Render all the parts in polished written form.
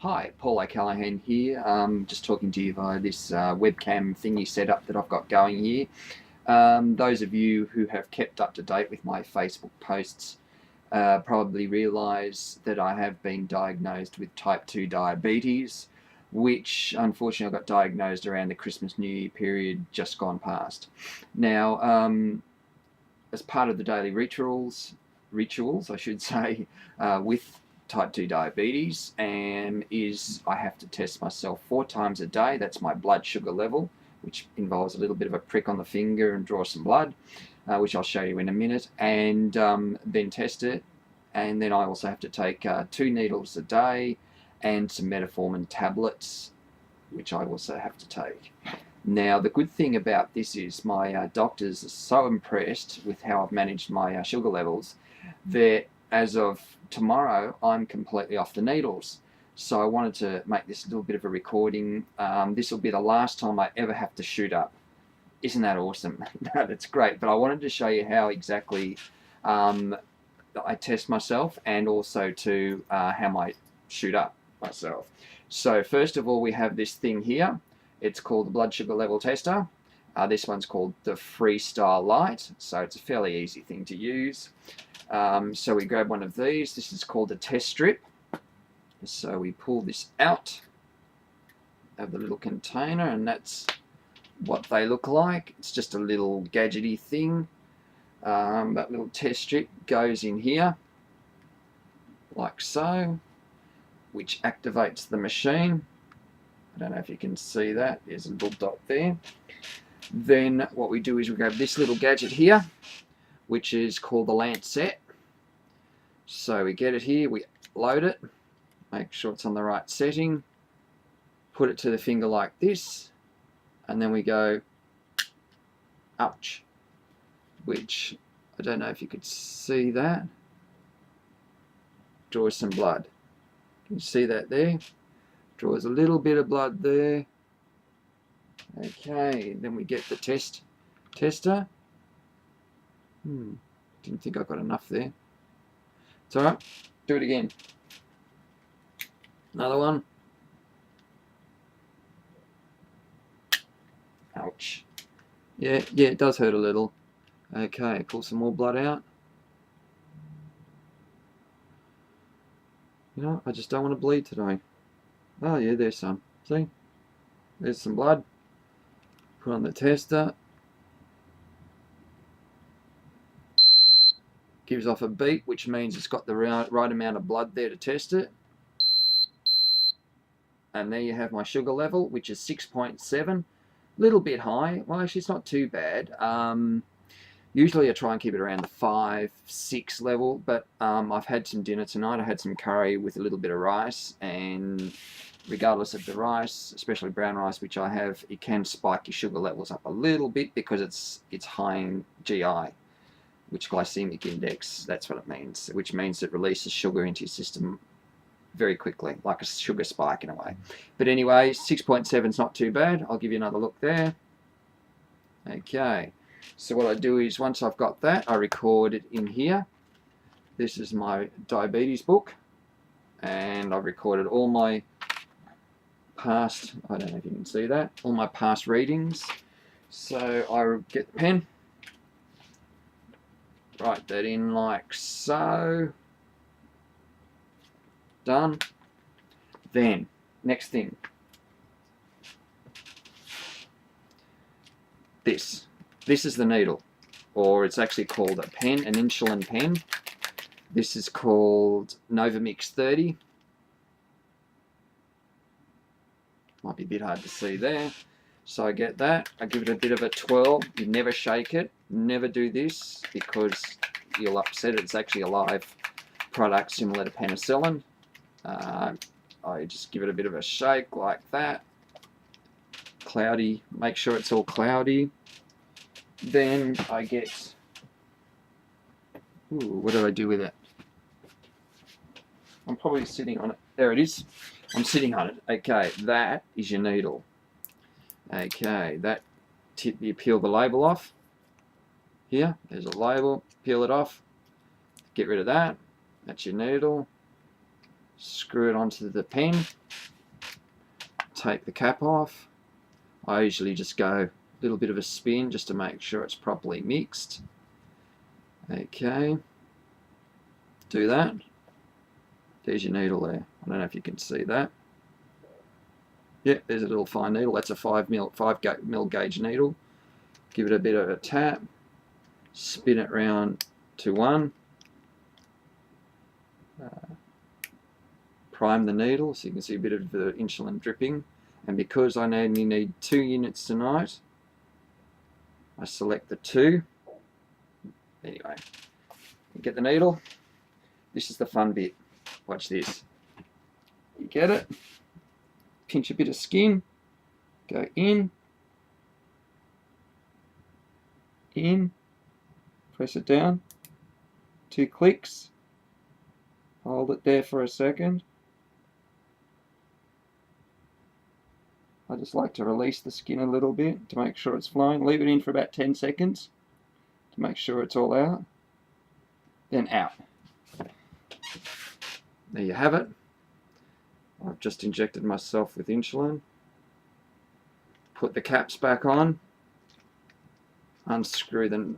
Hi, Paul O'Callaghan here. Just talking to you via this webcam thingy setup that I've got going here. Those of you who have kept up to date with my Facebook posts probably realise that I have been diagnosed with type 2 diabetes, which unfortunately I got diagnosed around the Christmas New Year period just gone past. Now, as part of the daily rituals I should say, with type 2 diabetes, and I have to test myself 4 times a day. That's my blood sugar level, which involves a little bit of a prick on the finger and draw some blood, which I'll show you in a minute, and then test it. And then I also have to take 2 needles a day and some metformin tablets, which I also have to take. Now, the good thing about this is my doctors are so impressed with how I've managed my sugar levels that as of tomorrow, I'm completely off the needles. So I wanted to make this a little bit of a recording. This will be the last time I ever have to shoot up. Isn't that awesome? No, that's great. But I wanted to show you how exactly I test myself, and also to how I shoot up myself. So first of all, we have this thing here. It's called the blood sugar level tester. This one's called the Freestyle Lite, so it's a fairly easy thing to use. So we grab one of these. This is called a test strip. So we pull this out of the little container, and that's what they look like. It's just a little gadgety thing. That little test strip goes in here, like so, which activates the machine. I don't know if you can see that. There's a little dot there. Then what we do is we grab this little gadget here, which is called the Lancet. So we get it here, we load it, make sure it's on the right setting, put it to the finger like this, and then we go, ouch, which I don't know if you could see that, draws some blood. Can you see that there? Draws a little bit of blood there. Okay, then we get the tester. Didn't think I got enough there. It's alright, do it again. Another one. Ouch. Yeah, it does hurt a little. Okay, pull some more blood out. You know, I just don't want to bleed today. Oh yeah, there's some. See? There's some blood. Put on the tester. Gives off a beep, which means it's got the right amount of blood there to test it. And there you have my sugar level, which is 6.7. A little bit high. Well, actually, it's not too bad. Usually I try and keep it around the 5, 6 level, but I've had some dinner tonight. I had some curry with a little bit of rice, and regardless of the rice, especially brown rice, which I have, it can spike your sugar levels up a little bit because it's high in GI, which glycemic index, that's what it means, which means it releases sugar into your system very quickly, like a sugar spike in a way. But anyway, 6.7 is not too bad. I'll give you another look there. Okay, so what I do is once I've got that, I record it in here. This is my diabetes book, and I've recorded all my past, I don't know if you can see that, all my past readings. So I get the pen, write that in like so. Done. Then, next thing. This is the needle, or it's actually called a pen, an insulin pen. This is called Novamix 30. Might be a bit hard to see there. So I get that, I give it a bit of a twirl. You never shake it, never do this because you'll upset it. It's actually a live product similar to penicillin. I just give it a bit of a shake like that. Cloudy, make sure it's all cloudy. Then I get, what do I do with it? I'm probably sitting on it. There it is. I'm sitting on it. Okay, that is your needle. Okay, that tip, you peel the label off. Here, there's a label. Peel it off. Get rid of that. That's your needle. screw it onto the pen, take the cap off. I usually just go a little bit of a spin just to make sure it's properly mixed. Okay, do that. There's your needle there. I don't know if you can see that. Yeah, there's a little fine needle. That's a 5mm gauge needle. Give it a bit of a tap. Spin it round to 1. Prime the needle so you can see a bit of the insulin dripping. And because I only need 2 units tonight, I select the 2. Anyway, get the needle. This is the fun bit. Watch this. You get it. Pinch a bit of skin. Go in. In. Press it down. 2 clicks. Hold it there for a second. I just like to release the skin a little bit to make sure it's flowing. Leave it in for about 10 seconds to make sure it's all out. Then out. There you have it. I've just injected myself with insulin. Put the caps back on. Unscrew the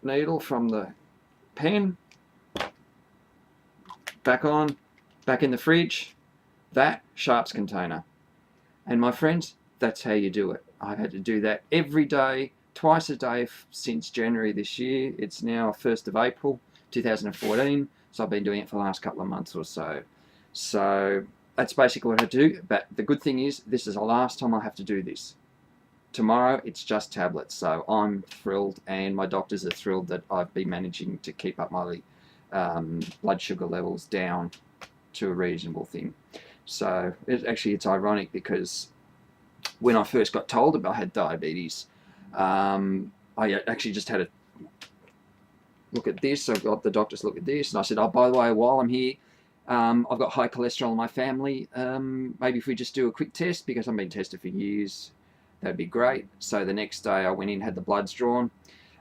needle from the pen. Back on. Back in the fridge. That sharps container. And my friends, that's how you do it. I've had to do that every day, twice a day since January this year. It's now 1st of April 2014, so I've been doing it for the last couple of months or so. So that's basically what I do. But the good thing is, this is the last time I have to do this. Tomorrow, it's just tablets. So I'm thrilled, and my doctors are thrilled that I've been managing to keep up my blood sugar levels down to a reasonable thing. So it's ironic because when I first got told about I had diabetes, I actually just had a look at this. I got the doctors look at this, and I said, oh, by the way, while I'm here, I've got high cholesterol in my family. Maybe if we just do a quick test, because I've been tested for years, that'd be great. So the next day I went in, had the bloods drawn.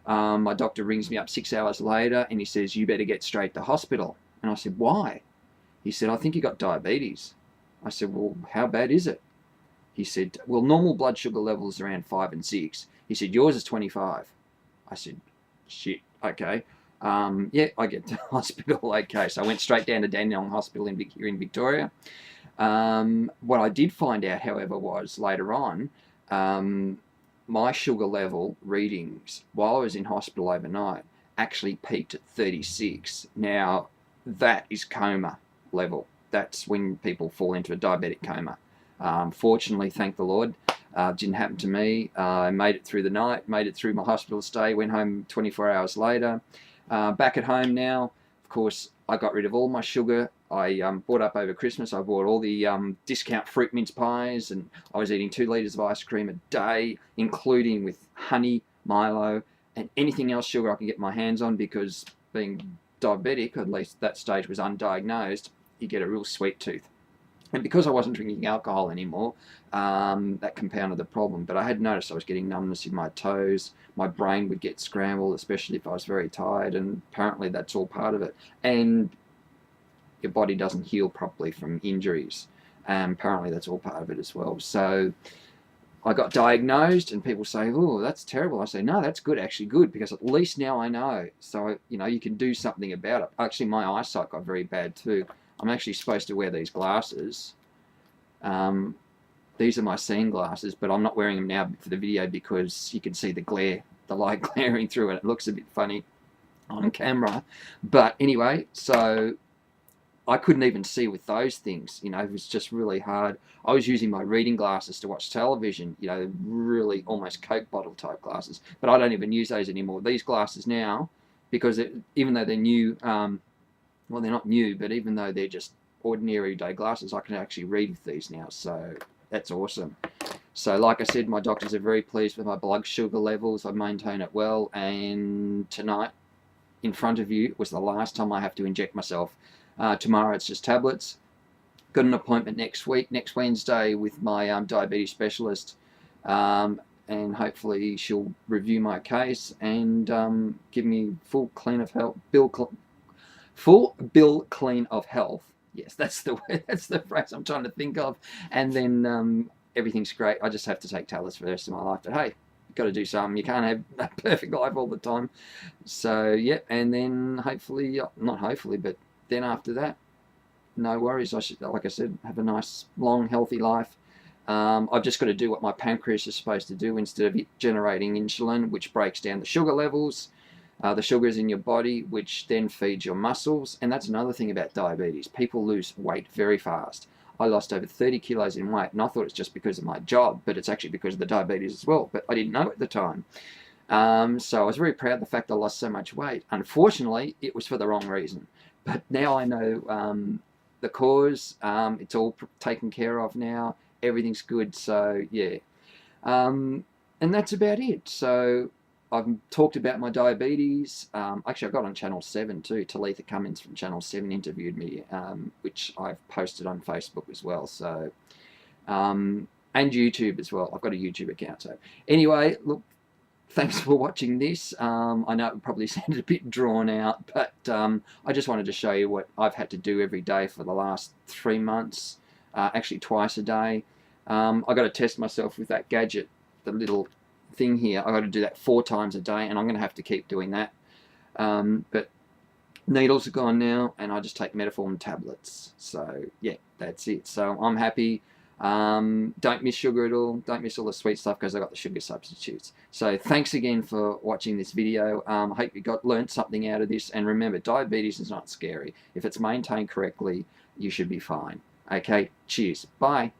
My doctor rings me up 6 hours later, and he says, you better get straight to hospital. And I said, why? He said, I think you got diabetes. I said, well, how bad is it? He said, well, normal blood sugar levels around 5 and 6. He said, yours is 25. I said, shit, okay. Yeah, I get to hospital. Okay, so I went straight down to Dandenong Hospital here in Victoria. What I did find out, however, was later on, my sugar level readings while I was in hospital overnight actually peaked at 36. Now, that is coma level. That's when people fall into a diabetic coma. Fortunately, thank the Lord, didn't happen to me. I made it through the night, made it through my hospital stay, went home 24 hours later. Back at home now, of course, I got rid of all my sugar. I bought up over Christmas. I bought all the discount fruit mince pies, and I was eating 2 litres of ice cream a day, including with honey, Milo, and anything else sugar I can get my hands on, because being diabetic, at least that stage was undiagnosed, you get a real sweet tooth. And because I wasn't drinking alcohol anymore, that compounded the problem. But I had noticed I was getting numbness in my toes. My brain would get scrambled, especially if I was very tired. And apparently that's all part of it. And your body doesn't heal properly from injuries. Apparently that's all part of it as well. So I got diagnosed, and people say, oh, that's terrible. I say, no, that's good, actually good, because at least now I know. So, you know, you can do something about it. Actually, my eyesight got very bad too. I'm actually supposed to wear these glasses. These are my seeing glasses, but I'm not wearing them now for the video because you can see the glare, the light glaring through it. It looks a bit funny on camera. But anyway, so I couldn't even see with those things. You know, it was just really hard. I was using my reading glasses to watch television, you know, really almost Coke bottle type glasses. But I don't even use those anymore. These glasses now, because even though they're new, well, they're not new, but even though they're just ordinary day glasses, I can actually read with these now. So that's awesome. So like I said, my doctors are very pleased with my blood sugar levels. I maintain it well. And tonight, in front of you, was the last time I have to inject myself. Tomorrow it's just tablets. Got an appointment next week, next Wednesday, with my diabetes specialist. And hopefully she'll review my case and give me full bill clean of health. Yes, that's the word, that's the phrase I'm trying to think of. And then everything's great. I just have to take tablets for the rest of my life. But hey, you've got to do something. You can't have a perfect life all the time. So yeah, and then hopefully, not hopefully, but then after that, no worries. I should, like I said, have a nice, long, healthy life. I've just got to do what my pancreas is supposed to do instead of it generating insulin, which breaks down the sugar levels, the sugars in your body, which then feeds your muscles. And that's another thing about diabetes. People lose weight very fast. I lost over 30 kilos in weight, and I thought it's just because of my job, but it's actually because of the diabetes as well. But I didn't know at the time. So I was very proud of the fact I lost so much weight. Unfortunately, it was for the wrong reason. But now I know the cause. It's all taken care of now. Everything's good. So yeah, and that's about it. So I've talked about my diabetes. Actually, I got on Channel 7 too. Talitha Cummins from Channel 7 interviewed me, which I've posted on Facebook as well. So and YouTube as well. I've got a YouTube account. So anyway, look, thanks for watching this. I know it probably sounded a bit drawn out, but I just wanted to show you what I've had to do every day for the last 3 months, actually twice a day. I've got to test myself with that gadget, the little thing here. I've got to do that 4 times a day, and I'm going to have to keep doing that. But needles are gone now, and I just take metformin tablets. So yeah, that's it. So I'm happy. Don't miss sugar at all. Don't miss all the sweet stuff because I got the sugar substitutes. So thanks again for watching this video. I hope you learned something out of this. And remember, diabetes is not scary. If it's maintained correctly, you should be fine. Okay, cheers. Bye.